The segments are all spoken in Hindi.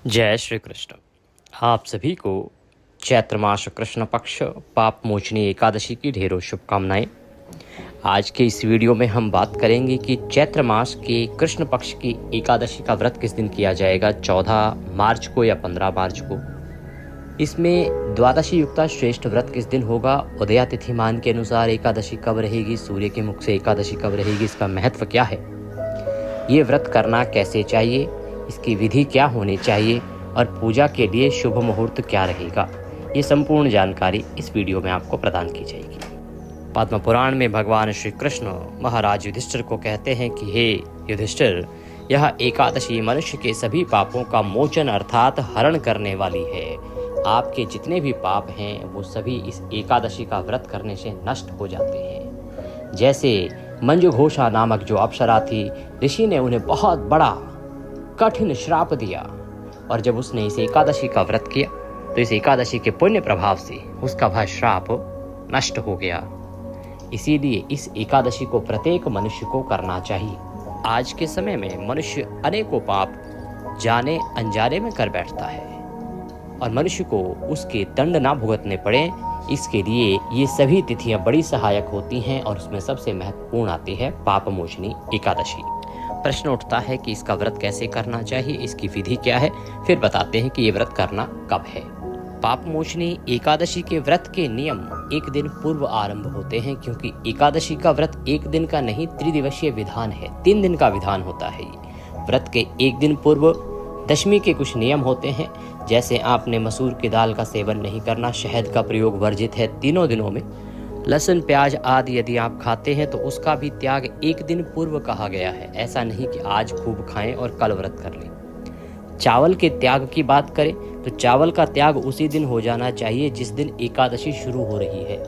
जय श्री कृष्ण। आप सभी को चैत्र मास कृष्ण पक्ष पाप मोचनी एकादशी की ढेरों शुभकामनाएं। आज के इस वीडियो में हम बात करेंगे कि चैत्र मास के कृष्ण पक्ष की एकादशी का व्रत किस दिन किया जाएगा, 14 मार्च को या 15 मार्च को। इसमें द्वादशी युक्ता श्रेष्ठ व्रत किस दिन होगा, उदया तिथिमान के अनुसार एकादशी कब रहेगी, सूर्य के मुख से एकादशी कब रहेगी, इसका महत्व क्या है, ये व्रत करना कैसे चाहिए, इसकी विधि क्या होनी चाहिए और पूजा के लिए शुभ मुहूर्त क्या रहेगा, ये संपूर्ण जानकारी इस वीडियो में आपको प्रदान की जाएगी। पद्म पुराण में भगवान श्री कृष्ण महाराज युधिष्ठिर को कहते हैं कि हे युधिष्ठिर, यह एकादशी मनुष्य के सभी पापों का मोचन अर्थात हरण करने वाली है। आपके जितने भी पाप हैं वो सभी इस एकादशी का व्रत करने से नष्ट हो जाते हैं। जैसे मंजुघोषा नामक जो अप्सरा थी, ऋषि ने उन्हें बहुत बड़ा कठिन श्राप दिया और जब उसने इस एकादशी का व्रत किया तो इस एकादशी के पुण्य प्रभाव से उसका वह श्राप नष्ट हो गया। इसीलिए इस एकादशी को प्रत्येक मनुष्य को करना चाहिए। आज के समय में मनुष्य अनेकों पाप जाने अनजाने में कर बैठता है और मनुष्य को उसके दंड ना भुगतने पड़े, इसके लिए ये सभी तिथियां बड़ी सहायक होती हैं और उसमें सबसे महत्वपूर्ण आती है पाप मोचनी एकादशी। प्रश्न उठता है कि इसका व्रत कैसे करना चाहिए, इसकी विधि क्या है, फिर बताते हैं कि ये व्रत करना कब है। पाप मोचनी एकादशी के व्रत के नियम एक दिन पूर्व आरंभ होते हैं, क्योंकि एकादशी का व्रत एक दिन का नहीं त्रिदिवसीय विधान है, 3 दिन का विधान होता है। व्रत के एक दिन पूर्व दशमी के कुछ नियम होते हैं, जैसे आपने मसूर की दाल का सेवन नहीं करना, शहद का प्रयोग वर्जित है तीनों दिनों में, लहसुन प्याज आदि यदि आप खाते हैं तो उसका भी त्याग एक दिन पूर्व कहा गया है। ऐसा नहीं कि आज खूब खाएं और कल व्रत कर लें। चावल के त्याग की बात करें तो चावल का त्याग उसी दिन हो जाना चाहिए जिस दिन एकादशी शुरू हो रही है,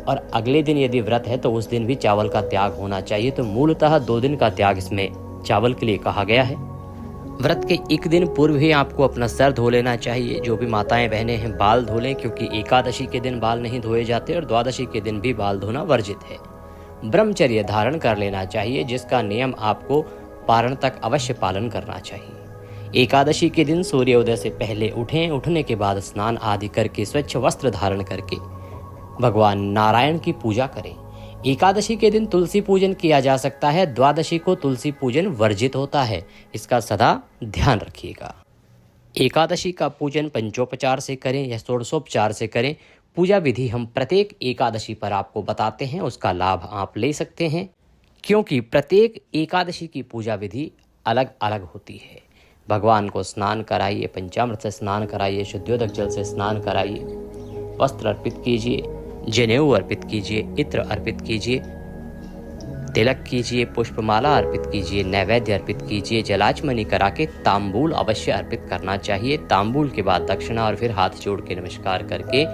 और अगले दिन यदि व्रत है तो उस दिन भी चावल का त्याग होना चाहिए। तो मूलतः 2 दिन का त्याग इसमें चावल के लिए कहा गया है। व्रत के एक दिन पूर्व ही आपको अपना सर धो लेना चाहिए। जो भी माताएं बहनें हैं बाल धो लें, क्योंकि एकादशी के दिन बाल नहीं धोए जाते और द्वादशी के दिन भी बाल धोना वर्जित है। ब्रह्मचर्य धारण कर लेना चाहिए, जिसका नियम आपको पारण तक अवश्य पालन करना चाहिए। एकादशी के दिन सूर्योदय से पहले उठें, उठने के बाद स्नान आदि करके स्वच्छ वस्त्र धारण करके भगवान नारायण की पूजा करें। एकादशी के दिन तुलसी पूजन किया जा सकता है, द्वादशी को तुलसी पूजन वर्जित होता है, इसका सदा ध्यान रखिएगा। एकादशी का पूजन पंचोपचार से करें या षोडशोपचार से करें, पूजा विधि हम प्रत्येक एकादशी पर आपको बताते हैं, उसका लाभ आप ले सकते हैं, क्योंकि प्रत्येक एकादशी की पूजा विधि अलग अलग होती है। भगवान को स्नान कराइए, पंचामृत से स्नान कराइए, शुद्धोदक जल से स्नान कराइए, वस्त्र अर्पित कीजिए, जनेऊ अर्पित कीजिए, इत्र अर्पित कीजिए, तिलक कीजिए, पुष्पमाला अर्पित कीजिए, नैवेद्य अर्पित कीजिए, जलाचमनी करा के तांबूल अवश्य अर्पित करना चाहिए। तांबूल के बाद दक्षिणा और फिर हाथ जोड़ के नमस्कार करके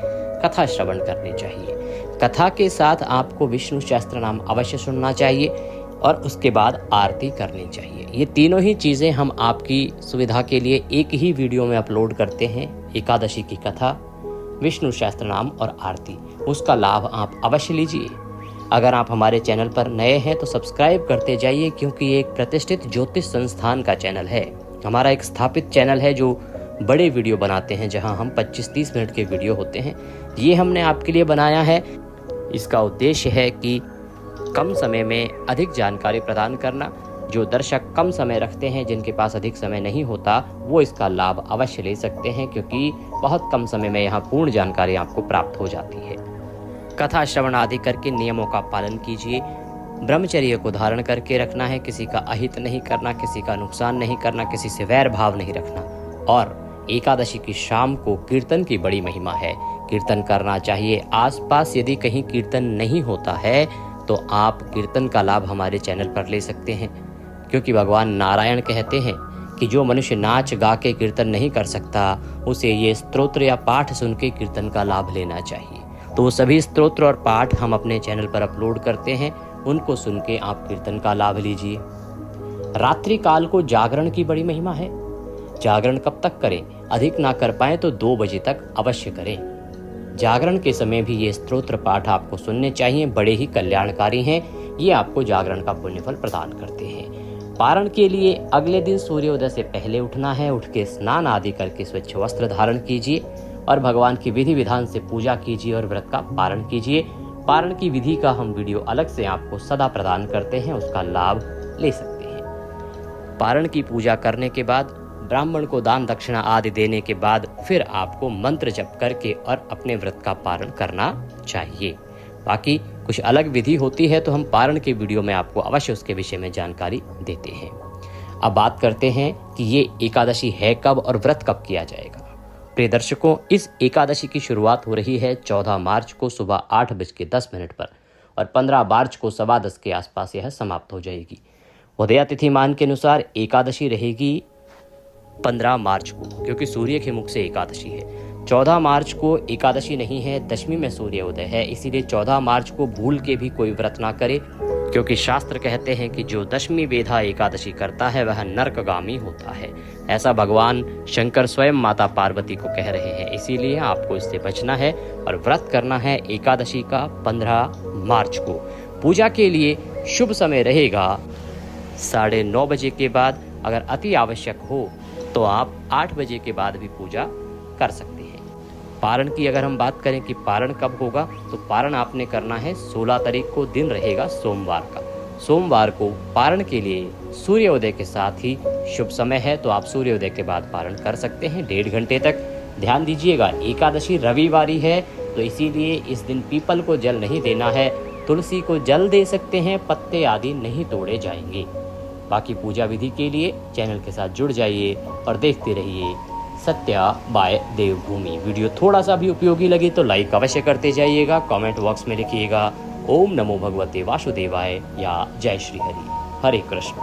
कथा श्रवण करनी चाहिए। कथा के साथ आपको विष्णु सहस्त्र नाम अवश्य सुनना चाहिए और उसके बाद आरती करनी चाहिए। ये तीनों ही चीज़ें हम आपकी सुविधा के लिए एक ही वीडियो में अपलोड करते हैं। एकादशी की कथा, विष्णु सहस्त्र नाम और आरती, उसका लाभ आप अवश्य लीजिए। अगर आप हमारे चैनल पर नए हैं तो सब्सक्राइब करते जाइए, क्योंकि ये एक प्रतिष्ठित ज्योतिष संस्थान का चैनल है। हमारा एक स्थापित चैनल है जो बड़े वीडियो बनाते हैं, जहां हम 25-30 मिनट के वीडियो होते हैं। ये हमने आपके लिए बनाया है। इसका उद्देश्य है कि कम समय में अधिक जानकारी प्रदान करना। जो दर्शक कम समय रखते हैं, जिनके पास अधिक समय नहीं होता, वो इसका लाभ अवश्य ले सकते हैं, क्योंकि बहुत कम समय में यहाँ पूर्ण जानकारी आपको प्राप्त हो जाती है। कथा श्रवण आदि करके नियमों का पालन कीजिए। ब्रह्मचर्य को धारण करके रखना है, किसी का अहित नहीं करना, किसी का नुकसान नहीं करना, किसी से वैर भाव नहीं रखना। और एकादशी की शाम को कीर्तन की बड़ी महिमा है, कीर्तन करना चाहिए। आसपास यदि कहीं कीर्तन नहीं होता है तो आप कीर्तन का लाभ हमारे चैनल पर ले सकते हैं, क्योंकि भगवान नारायण कहते हैं कि जो मनुष्य नाच गा के कीर्तन नहीं कर सकता, उसे ये स्तोत्र या पाठ सुन के कीर्तन का लाभ लेना चाहिए। तो वो सभी स्तोत्र और पाठ हम अपने चैनल पर अपलोड करते हैं, उनको सुन के आप कीर्तन का लाभ लीजिए। रात्रि काल को जागरण की बड़ी महिमा है। जागरण कब तक करें? अधिक ना कर पाए तो 2 बजे तक अवश्य करें। जागरण के समय भी ये स्तोत्र पाठ आपको सुनने चाहिए, बड़े ही कल्याणकारी हैं। ये आपको जागरण का पुण्यफल प्रदान करते हैं। पारण के लिए अगले दिन सूर्योदय से पहले उठना है। उठ के स्नान आदि करके स्वच्छ वस्त्र धारण कीजिए और भगवान की विधि विधान से पूजा कीजिए और व्रत का पारण कीजिए। पारण की विधि का हम वीडियो अलग से आपको सदा प्रदान करते हैं, उसका लाभ ले सकते हैं। पारण की पूजा करने के बाद ब्राह्मण को दान दक्षिणा आदि देने के बाद फिर आपको मंत्र जप करके और अपने व्रत का पारण करना चाहिए। बाकी कुछ अलग विधि होती है तो हम पारण के वीडियो में आपको अवश्य उसके विषय में जानकारी देते हैं। अब बात करते हैं कि ये एकादशी है कब और व्रत कब किया जाएगा। प्रिय दर्शकों, इस एकादशी की शुरुआत हो रही है 14 मार्च को सुबह 8:10 पर और 15 मार्च को 10:15 के आसपास यह समाप्त हो जाएगी। उदया तिथि मान के अनुसार एकादशी रहेगी 15 मार्च को, क्योंकि सूर्य के मुख से एकादशी है। 14 मार्च को एकादशी नहीं है, दशमी में सूर्योदय है, इसीलिए 14 मार्च को भूल के भी कोई व्रत ना करे, क्योंकि शास्त्र कहते हैं कि जो दशमी वेधा एकादशी करता है वह नरकगामी होता है। ऐसा भगवान शंकर स्वयं माता पार्वती को कह रहे हैं, इसीलिए आपको इससे बचना है और व्रत करना है एकादशी का 15 मार्च को। पूजा के लिए शुभ समय रहेगा 9:30 बजे के बाद। अगर अति आवश्यक हो तो आप 8 बजे के बाद भी पूजा कर सकते हैं। पारण की अगर हम बात करें कि पारण कब होगा, तो पारण आपने करना है 16 तारीख को, दिन रहेगा सोमवार का। सोमवार को पारण के लिए सूर्योदय के साथ ही शुभ समय है, तो आप सूर्योदय के बाद पारण कर सकते हैं 1.5 घंटे तक। ध्यान दीजिएगा, एकादशी रविवारी है तो इसीलिए इस दिन पीपल को जल नहीं देना है, तुलसी को जल दे सकते हैं, पत्ते आदि नहीं तोड़े जाएंगे। बाकी पूजा विधि के लिए चैनल के साथ जुड़ जाइए और देखते रहिए सत्या बाय देवभूमि। वीडियो थोड़ा सा भी उपयोगी लगे तो लाइक अवश्य करते जाइएगा। कमेंट बॉक्स में लिखिएगा ओम नमो भगवते वासुदेवाय या जय श्री हरि। हरे कृष्ण।